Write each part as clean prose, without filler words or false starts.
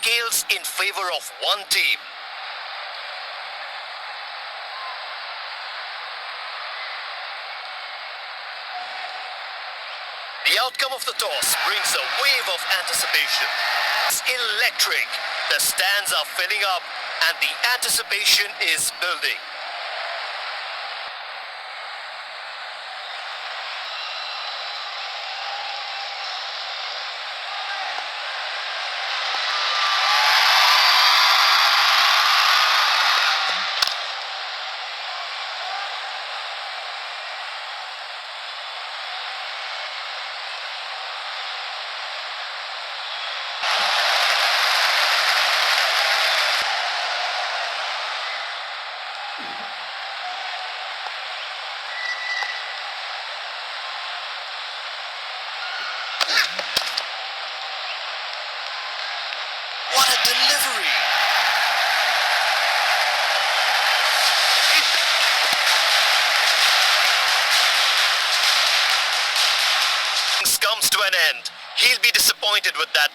scales in favor of one team. The outcome of the toss brings a wave of anticipation. It's electric. The stands are filling up and the anticipation is building. What a delivery! This comes to an end. He'll be disappointed with that.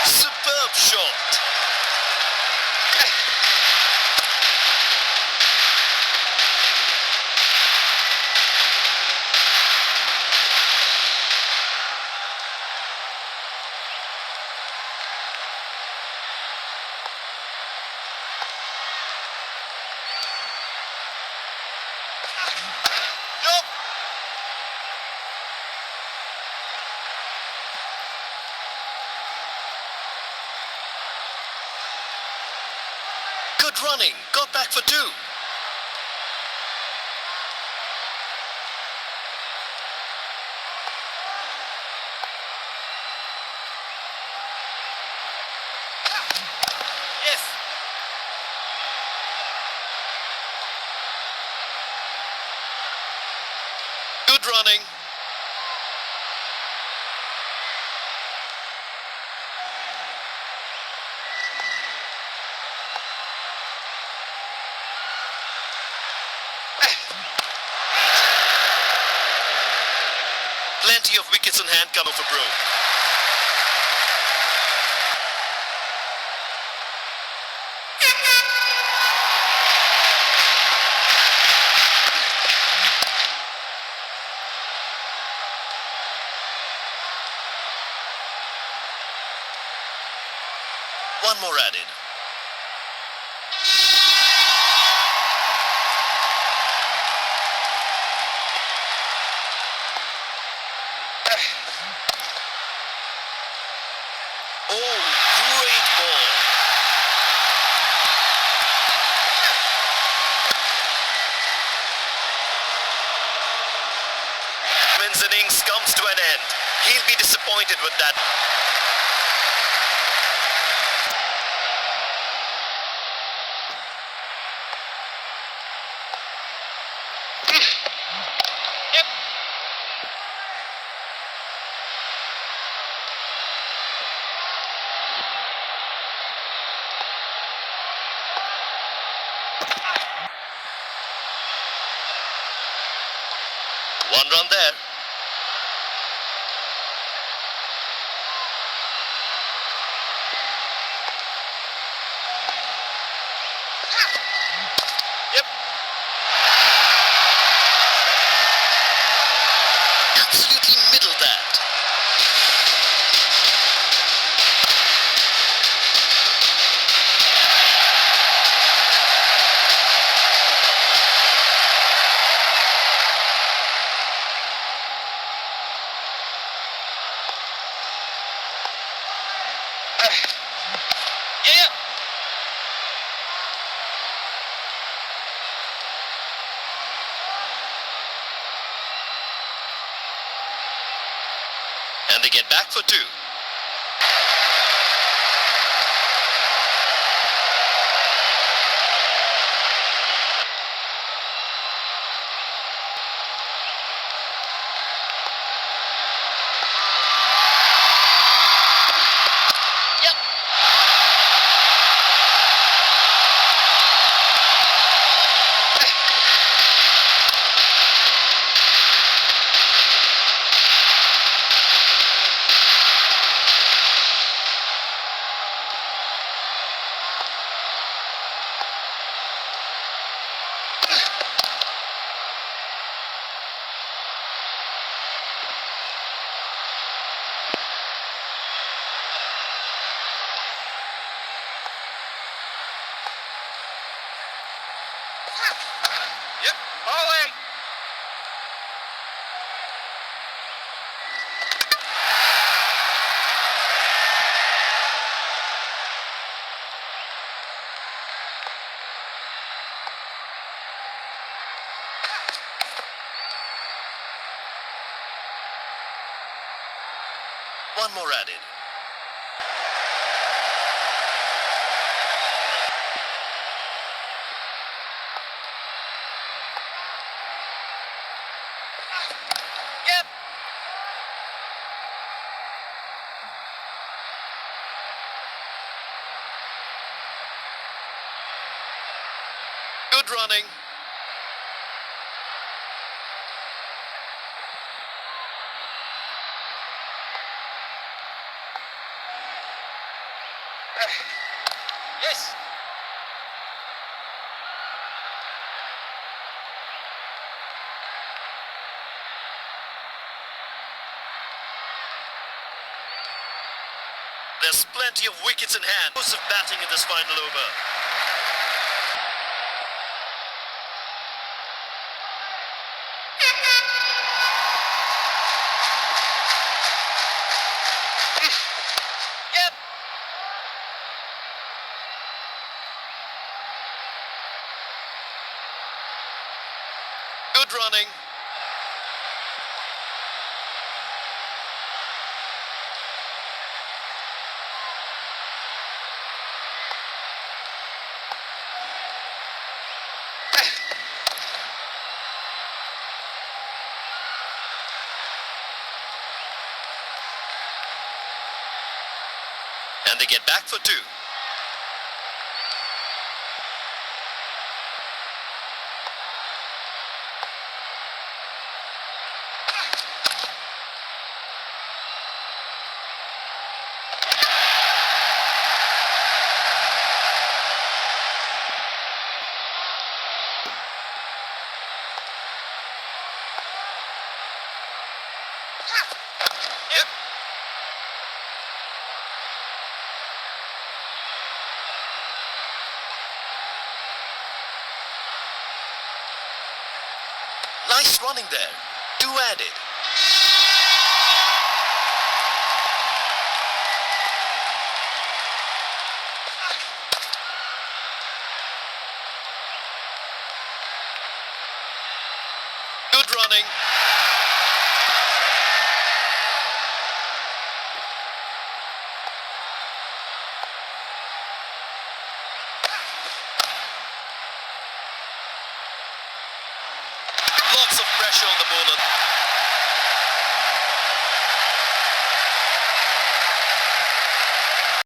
Superb shot. Good running. Got back for two. Yes. Good running. Plenty of wickets in hand coming for Bro. One more added. Oh, great ball. Wins innings comes to an end. He'll be disappointed with that. One run there. Yep. Absolutely middle that. Yeah. And they get back for two. Yep. Bowling. One more added. Yep. Good running. Yes. There's plenty of wickets in hand. Lots of batting in this final over. Yep. Good running. And they get back for two. Yep. Nice running there. Two added. Good running. Lots of pressure on the bowler.